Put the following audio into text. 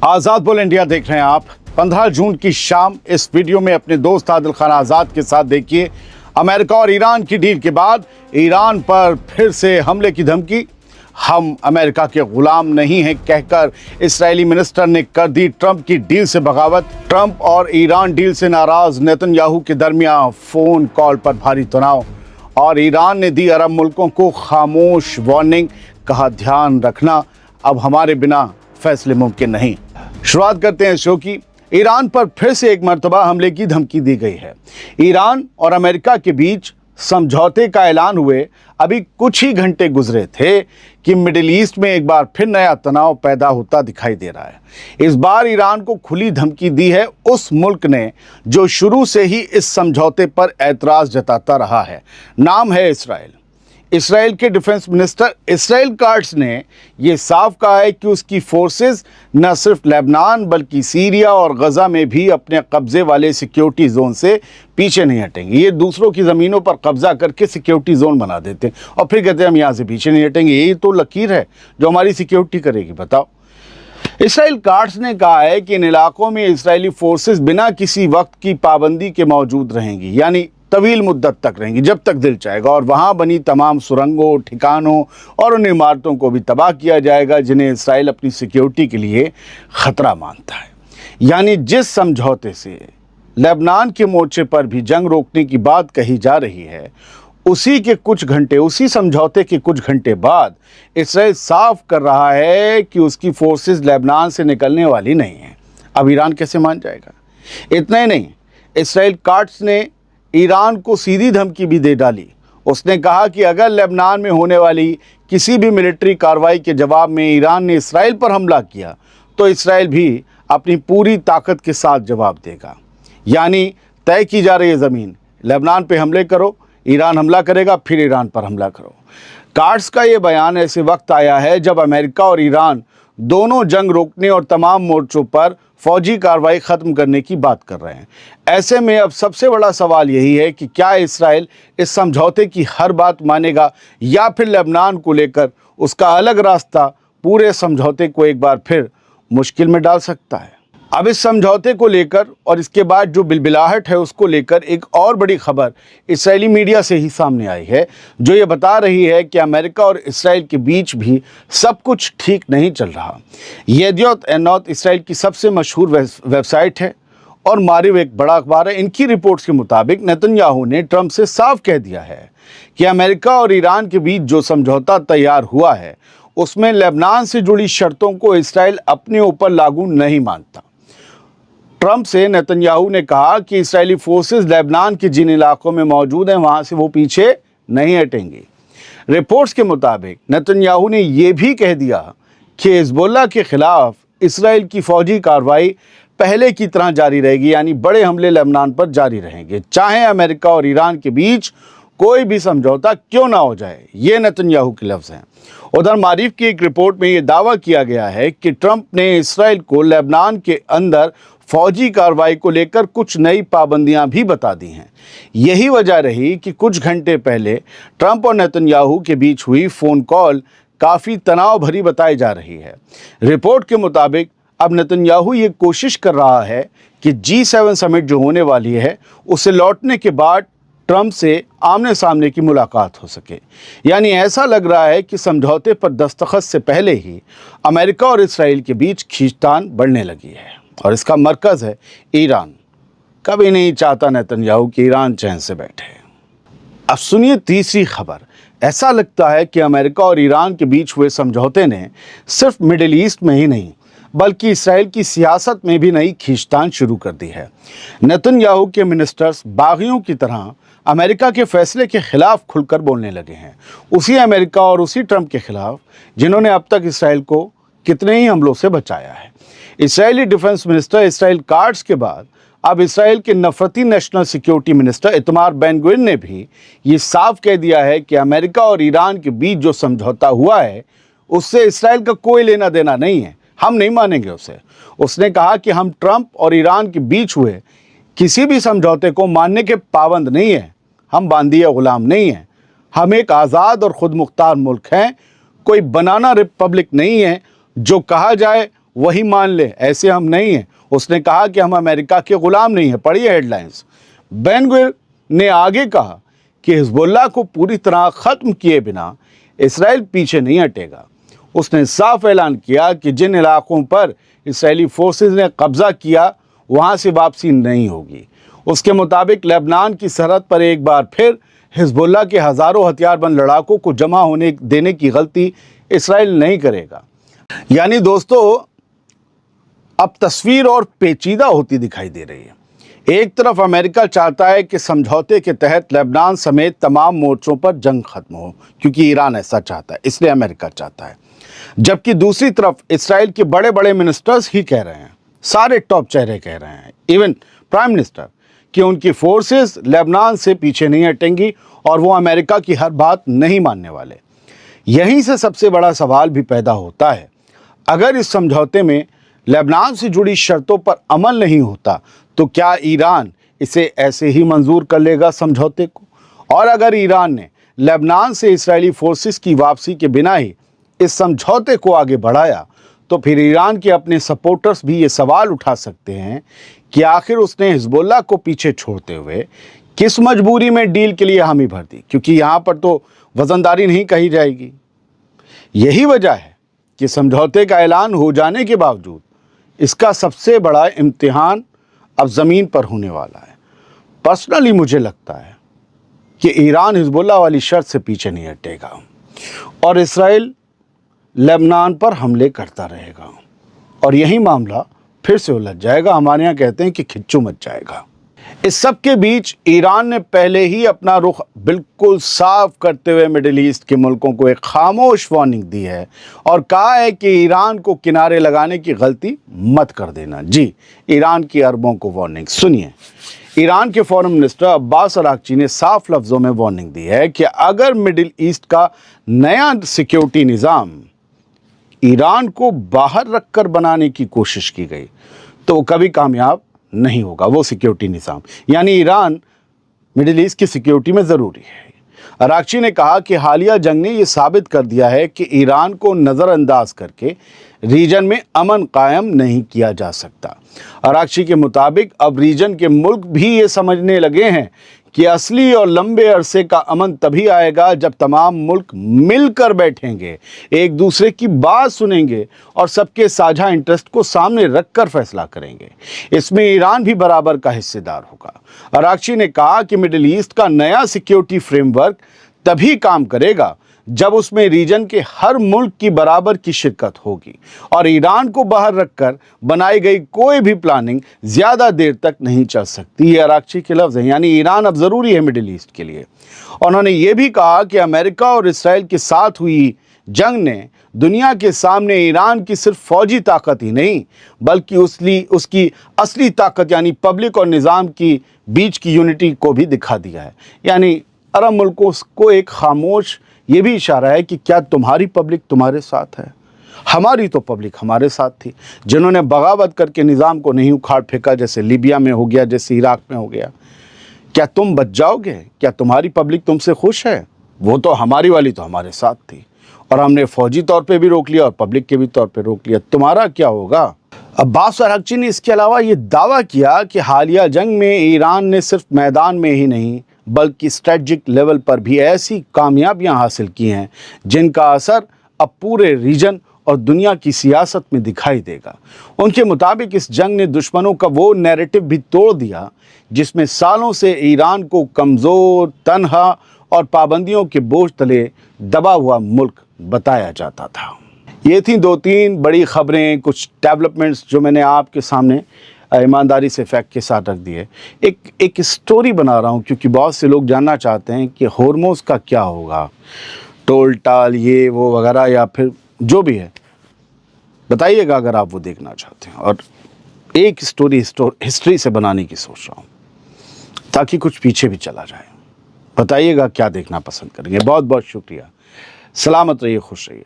आजाद बोल इंडिया देख रहे हैं आप। 15 जून की शाम इस वीडियो में अपने दोस्त आदिल खान आजाद के साथ देखिए। अमेरिका और ईरान की डील के बाद ईरान पर फिर से हमले की धमकी। हम अमेरिका के गुलाम नहीं हैं कहकर इस्राएली मिनिस्टर ने कर दी ट्रंप की डील से बगावत। ट्रंप और ईरान डील से नाराज नेतन्याहू के दरमियान फोन कॉल पर भारी तनाव और ईरान ने दी अरब मुल्कों को खामोश वार्निंग। कहा ध्यान रखना, अब हमारे बिना फैसले मुमकिन नहीं। शुरुआत करते हैं शो की। ईरान पर फिर से एक मर्तबा हमले की धमकी दी गई है। ईरान और अमेरिका के बीच समझौते का ऐलान हुए अभी कुछ ही घंटे गुजरे थे कि मिडिल ईस्ट में एक बार फिर नया तनाव पैदा होता दिखाई दे रहा है। इस बार ईरान को खुली धमकी दी है उस मुल्क ने जो शुरू से ही इस समझौते पर ऐतराज जताता रहा है। नाम है इस्राएल। इस्राएल के डिफेंस मिनिस्टर इसराइल काट्स ने ये साफ कहा है कि उसकी फोर्सेस न सिर्फ लेबनान बल्कि सीरिया और गज़ा में भी अपने कब्ज़े वाले सिक्योरिटी जोन से पीछे नहीं हटेंगे। ये दूसरों की ज़मीनों पर कब्ज़ा करके सिक्योरिटी जोन बना देते हैं और फिर कहते हैं हम यहाँ से पीछे नहीं हटेंगे। यही तो लकीर है जो हमारी सिक्योरिटी करेगी। बताओ, इसराइल काट्स ने कहा है कि इन इलाकों में इसराइली फोर्सेस बिना किसी वक्त की पाबंदी के मौजूद रहेंगी, यानी तवील मुद्दत तक रहेंगी, जब तक दिल चाहेगा, और वहाँ बनी तमाम सुरंगों, ठिकानों और उन इमारतों को भी तबाह किया जाएगा जिन्हें इसराइल अपनी सिक्योरिटी के लिए ख़तरा मानता है। यानी जिस समझौते से लेबनान के मोर्चे पर भी जंग रोकने की बात कही जा रही है, उसी समझौते के कुछ घंटे बाद इसराइल साफ कर रहा है कि उसकी फोर्सेस लेबनान से निकलने वाली नहीं हैं। अब ईरान कैसे मान जाएगा? इतना ही नहीं, इसराइल काट्स ने ईरान को सीधी धमकी भी दे डाली। उसने कहा कि अगर लेबनान में होने वाली किसी भी मिलिट्री कार्रवाई के जवाब में ईरान ने इसराइल पर हमला किया तो इसराइल भी अपनी पूरी ताकत के साथ जवाब देगा। यानी तय की जा रही है ज़मीन, लेबनान पे हमले करो, ईरान हमला करेगा, फिर ईरान पर हमला करो। काट्स का ये बयान ऐसे वक्त आया है जब अमेरिका और ईरान दोनों जंग रोकने और तमाम मोर्चों पर फौजी कार्रवाई ख़त्म करने की बात कर रहे हैं। ऐसे में अब सबसे बड़ा सवाल यही है कि क्या इसराइल इस समझौते की हर बात मानेगा या फिर लेबनान को लेकर उसका अलग रास्ता पूरे समझौते को एक बार फिर मुश्किल में डाल सकता है। अब इस समझौते को लेकर और इसके बाद जो बिलबिलाहट है उसको लेकर एक और बड़ी खबर इस्राएली मीडिया से ही सामने आई है जो ये बता रही है कि अमेरिका और इसराइल के बीच भी सब कुछ ठीक नहीं चल रहा। येदियोत एनोत इसराइल की सबसे मशहूर वेबसाइट है और मारिव एक बड़ा अखबार है। इनकी रिपोर्ट्स के मुताबिक नेतन्याहू ने ट्रंप से साफ कह दिया है कि अमेरिका और ईरान के बीच जो समझौता तैयार हुआ है उसमें लेबनान से जुड़ी शर्तों को इसराइल अपने ऊपर लागू नहीं मानता। ट्रंप से नेतन्याहू ने कहा कि इस्राएली फोर्सेस लेबनान के जिन इलाकों में मौजूद हैं वहां से वो पीछे नहीं हटेंगे। रिपोर्ट्स के मुताबिक नेतन्याहू ने यह भी कह दिया कि हिजबुल्लाह के खिलाफ इसराइल की फौजी कार्रवाई पहले की तरह जारी रहेगी, यानी बड़े हमले लेबनान पर जारी रहेंगे चाहे अमेरिका और ईरान के बीच कोई भी समझौता क्यों ना हो जाए। ये नेतन्याहू के लफ्ज़ हैं। उधर मारिफ की एक रिपोर्ट में ये दावा किया गया है कि ट्रंप ने इसराइल को लेबनान के अंदर फौजी कार्रवाई को लेकर कुछ नई पाबंदियां भी बता दी हैं। यही वजह रही कि कुछ घंटे पहले ट्रंप और नेतन्याहू के बीच हुई फ़ोन कॉल काफ़ी तनाव भरी बताई जा रही है। रिपोर्ट के मुताबिक अब नेतन्याहू ये कोशिश कर रहा है कि G7 समिट जो होने वाली है उसे लौटने के बाद ट्रंप से आमने सामने की मुलाकात हो सके। यानी ऐसा लग रहा है कि समझौते पर दस्तखत से पहले ही अमेरिका और इसराइल के बीच खींचतान बढ़ने लगी है और इसका मरकज़ है ईरान। कभी नहीं चाहता नेतन्याहू कि ईरान चैन से बैठे। अब सुनिए तीसरी खबर। ऐसा लगता है कि अमेरिका और ईरान के बीच हुए समझौते ने सिर्फ मिडिल ईस्ट में ही नहीं बल्कि इसराइल की सियासत में भी नई खींचतान शुरू कर दी है। नेतन्याहू के मिनिस्टर्स बागियों की तरह अमेरिका के फैसले के खिलाफ खुलकर बोलने लगे हैं। उसी अमेरिका और उसी ट्रंप के खिलाफ जिन्होंने अब तक इसराइल को कितने ही हमलों से बचाया है। इस्राएली डिफेंस मिनिस्टर इसराइल काट्स के बाद अब इसराइल के नफरती नेशनल सिक्योरिटी मिनिस्टर इतमार बेन-ग्विर ने भी ये साफ कह दिया है कि अमेरिका और ईरान के बीच जो समझौता हुआ है उससे इसराइल का कोई लेना देना नहीं है, हम नहीं मानेंगे उसे। उसने कहा कि हम ट्रंप और ईरान के बीच हुए किसी भी समझौते को मानने के पाबंद नहीं हैं, हम बांदी या गुलाम नहीं हैं, हम एक आज़ाद और ख़ुद मुख्तार मुल्क हैं, कोई बनाना रिपब्लिक नहीं है, जो कहा जाए वही मान ले, ऐसे हम नहीं हैं। उसने कहा कि हम अमेरिका के गुलाम नहीं हैं। पढ़िए हेडलाइंस। बेन गुविर ने आगे कहा कि हिजबुल्लाह को पूरी तरह ख़त्म किए बिना इसराइल पीछे नहीं हटेगा। उसने साफ ऐलान किया कि जिन इलाकों पर इसराइली फोर्सेस ने कब्ज़ा किया वहाँ से वापसी नहीं होगी। उसके मुताबिक लेबनान की सरहद पर एक बार फिर हिजबुल्लाह के हज़ारों हथियारबंद लड़ाकों को जमा होने देने की गलती इसराइल नहीं करेगा। यानी दोस्तों, अब तस्वीर और पेचीदा होती दिखाई दे रही है। एक तरफ अमेरिका चाहता है कि समझौते के तहत लेबनान समेत तमाम मोर्चों पर जंग खत्म हो, क्योंकि ईरान ऐसा चाहता है, इसलिए अमेरिका चाहता है। जबकि दूसरी तरफ इसराइल के बड़े बड़े मिनिस्टर्स ही कह रहे हैं, सारे टॉप चेहरे कह रहे हैं, इवन प्राइम मिनिस्टर, कि उनकी फोर्सेस लेबनान से पीछे नहीं हटेंगी और वो अमेरिका की हर बात नहीं मानने वाले। यहीं से सबसे बड़ा सवाल भी पैदा होता है, अगर इस समझौते में लेबनान से जुड़ी शर्तों पर अमल नहीं होता तो क्या ईरान इसे ऐसे ही मंजूर कर लेगा समझौते को? और अगर ईरान ने लेबनान से इजरायली फोर्सेस की वापसी के बिना ही इस समझौते को आगे बढ़ाया तो फिर ईरान के अपने सपोर्टर्स भी ये सवाल उठा सकते हैं कि आखिर उसने हिजबुल्लाह को पीछे छोड़ते हुए किस मजबूरी में डील के लिए हामी भर दी, क्योंकि यहाँ पर तो वजनदारी नहीं कही जाएगी। यही वजह है कि समझौते का ऐलान हो जाने के बावजूद इसका सबसे बड़ा इम्तिहान अब ज़मीन पर होने वाला है। पर्सनली मुझे लगता है कि ईरान हिजबुल्लाह वाली शर्त से पीछे नहीं हटेगा और इसराइल लेबनान पर हमले करता रहेगा और यही मामला फिर से उलझ जाएगा। हमारे यहाँ कहते हैं कि खिच्चू मच जाएगा। इस सब के बीच ईरान ने पहले ही अपना रुख बिल्कुल साफ करते हुए मिडिल ईस्ट के मुल्कों को एक खामोश वार्निंग दी है और कहा है कि ईरान को किनारे लगाने की गलती मत कर देना। जी, ईरान की अरबों को वार्निंग सुनिए। ईरान के फॉरेन मिनिस्टर अब्बास अरागची ने साफ लफ्ज़ों में वार्निंग दी है कि अगर मिडिल ईस्ट का नया सिक्योरिटी निज़ाम ईरान को बाहर रखकर बनाने की कोशिश की गई तो वो कभी कामयाब नहीं होगा। वो सिक्योरिटी निज़ाम यानी ईरान मिडिल ईस्ट की सिक्योरिटी में ज़रूरी है। अरागची ने कहा कि हालिया जंग ने ये साबित कर दिया है कि ईरान को नज़रअंदाज करके रीजन में अमन कायम नहीं किया जा सकता। अरागची के मुताबिक अब रीजन के मुल्क भी ये समझने लगे हैं कि असली और लंबे अरसे का अमन तभी आएगा जब तमाम मुल्क मिलकर बैठेंगे, एक दूसरे की बात सुनेंगे और सबके साझा इंटरेस्ट को सामने रखकर फैसला करेंगे। इसमें ईरान भी बराबर का हिस्सेदार होगा। अरागची ने कहा कि मिडिल ईस्ट का नया सिक्योरिटी फ्रेमवर्क तभी काम करेगा जब उसमें रीजन के हर मुल्क की बराबर की शिरकत होगी और ईरान को बाहर रखकर बनाई गई कोई भी प्लानिंग ज़्यादा देर तक नहीं चल सकती। ये अरागची के लफ्ज़ हैं, यानी ईरान अब ज़रूरी है मिडिल ईस्ट के लिए। उन्होंने ये भी कहा कि अमेरिका और इसराइल के साथ हुई जंग ने दुनिया के सामने ईरान की सिर्फ फौजी ताकत ही नहीं बल्कि उसकी असली ताकत यानी पब्लिक और निज़ाम की बीच की यूनिटी को भी दिखा दिया है। यानी अरब मुल्कों को एक खामोश ये भी इशारा है कि क्या तुम्हारी पब्लिक तुम्हारे साथ है? हमारी तो पब्लिक हमारे साथ थी, जिन्होंने बगावत करके निज़ाम को नहीं उखाड़ फेंका, जैसे लीबिया में हो गया, जैसे इराक में हो गया। क्या तुम बच जाओगे? क्या तुम्हारी पब्लिक तुमसे खुश है? वो तो हमारी वाली तो हमारे साथ थी और हमने फ़ौजी तौर पे भी रोक लिया और पब्लिक के भी तौर पे रोक लिया। तुम्हारा क्या होगा? अब्बास अरागची ने इसके अलावा ये दावा किया कि हालिया जंग में ईरान ने सिर्फ मैदान में ही नहीं बल्कि स्ट्रेटजिक लेवल पर भी ऐसी कामयाबियां हासिल की हैं जिनका असर अब पूरे रीजन और दुनिया की सियासत में दिखाई देगा। उनके मुताबिक इस जंग ने दुश्मनों का वो नैरेटिव भी तोड़ दिया जिसमें सालों से ईरान को कमज़ोर, तन्हा और पाबंदियों के बोझ तले दबा हुआ मुल्क बताया जाता था। ये थी 2-3 बड़ी खबरें, कुछ डेवलपमेंट्स जो मैंने आपके सामने ईमानदारी से फैक्ट के साथ रख दिए। एक स्टोरी बना रहा हूँ क्योंकि बहुत से लोग जानना चाहते हैं कि होर्मुज़ का क्या होगा, टोल टाल ये वो वगैरह या फिर जो भी है, बताइएगा अगर आप वो देखना चाहते हैं। और एक स्टोरी हिस्ट्री से बनाने की सोच रहा हूँ ताकि कुछ पीछे भी चला जाए। बताइएगा क्या देखना पसंद करेंगे। बहुत बहुत शुक्रिया। सलामत रहिए, खुश रहिए।